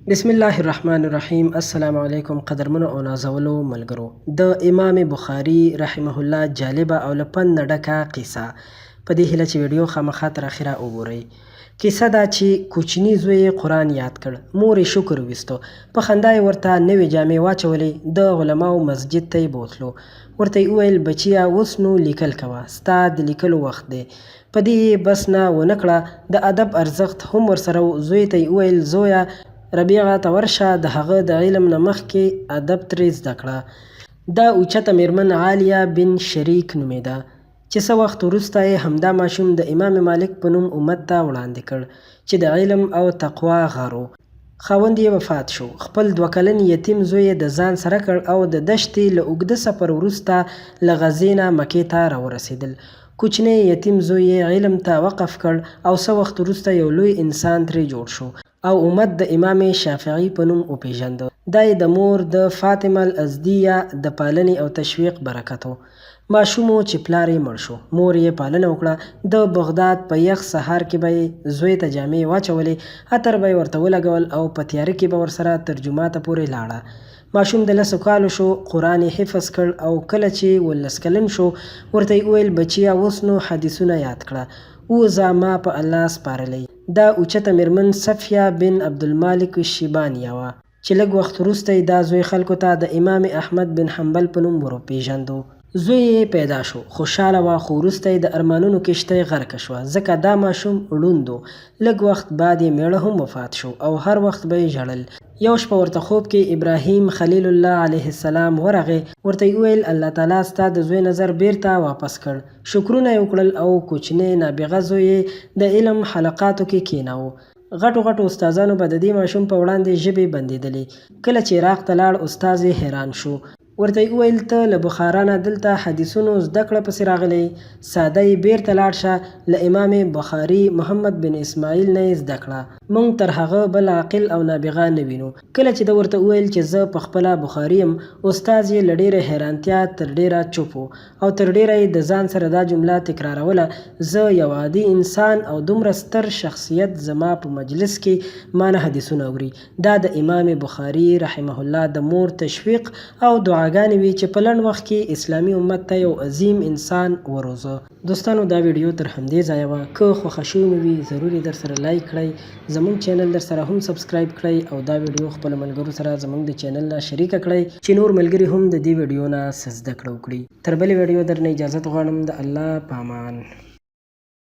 بسم الله الرحمن الرحیم. السلام علیکم قدرمنو او نازولو ملګرو. د امام بخاري رحمه الله جالبه او له پند نه ډکه قصه په دې هیله چې ویډیو خامخا تر اخره وګورئ. کیسه دا چې کوچني زوی یې قرآن یاد کړ، مور یې شکر ویستو، په خندا یې ورته نوې جامې واچولې، د علماو مسجد ته یې بوتلو. ورته یې وویل بچیه اوس نو لیکل کوه، ستا د لیکلو وخت دی. په دې بس نه ونه کړه، د ادب ارزښت هم ورسره و. زوی ته یې وویل زویه ربیعه ته ورشه، د هغه د علم نه مخکې ادب ترې زده کړه. دا اوچته میرمن عالیه بن شریک نومېده چې څه وخت وروسته یې همدا ماشوم د امام مالک په نوم امت ته وړاندې کړ چې د علم او تقوا غر و. خاوند یې وفات شو. خپل 2 کلن یتیم زوی یې د ځان سره کړ او د دشتې له اوږده سفر وروسته له غزې نه مکې ته راورسېدل. کوچنی یتیم زوی یې علم ته وقف کړ او څه وخت وروسته یو لوی انسان ترې جوړ شو او امت د امام شافعي په نوم وپېژانده. دا یې د مور د فاطمه الازدیه د پالنې او تشویق برکت و. ماشوم و چې پلار یې مړ شو، مور یې پالنه وکړه. د بغداد په یخ سهار کې به یې زوی ته جامې واچولې، عطر به یې ورته ولګول او په تیاره کې به ورسره ترجمه ته پورې لاړه. ماشوم د 10 کالو شو، قرآن یې حفظ کړ او کله چې 19 کلن شو ورته یې وویل بچیه اوس نو حدیثونه یاد کړه، اوځه ما په الله سپارلی. دا اوچته میرمن صفیه بن عبدالمالک شیبانیه وه چې لږ وخت وروسته یې دا زوی خلکو ته د امام احمد بن حنبل په نوم وروپېژانده. زوی یې پیدا شو، خوشحاله وه، خو وروسته یې د ارمانونو کښتۍ غرقه شوه ځکه دا ماشوم ړوند و. لږ وخت بعد یې میړه هم وفات شو او هر وخت به یې ژړل. یو شپه ورته خوب کې ابراهیم خلیل الله علیه السلام ورغی. ورته یې وویل الله تعالی ستا د زوی نظر بیرته واپس کړ. شکرونه یې وکړل او کوچنی نابغه زوی یې د علم حلقاتو کې کېناوه. غټو استادانو به د دې ماشوم په وړاندې ژبې بندېدلې. کله چې عراق ته لاړ استاد یې حیران شو. ورته یې وویل ته له بخارا نه دلته حدیثونو زده کړه پسې راغلی، ساده یې بیرته لاړ شه، له امام بخاري محمد بن اسماعیل نه یې زده کړه، موږ تر هغه بل عاقل او نابغه نه وینو. کله چې ده ورته وویل چې زه پخپله بخاري یم، استاد یې له ډېرې حیرانتیا تر ډېره چوپ و او تر ډېره یې د ځان سره دا جمله تکراروله زه یو عادي انسان او دومره ستر شخصیت زما په مجلس کې ما نه حدیثونه اوري. دا د امام بخاري رحمه الله د مور تشویق او دعاګانې وي چې په لنډ وخت کې اسلامي امت ته یو عظیم انسان وروزه. دوستانو دا ویډیو تر همدې ځایه وه. که خوښه شوې مو وي ضروري در سره لایک کړئ، زموږ چینل در سره هم سبسکرایب کړئ او دا ویډیو خپل ملګرو سره زموږ د چینل نه شریکه کړئ چې نور ملګري هم د دې ویډیو نه څه زده کړه وکړي. تر بلې ویډیو در نه اجازت غواړم. د الله په امان.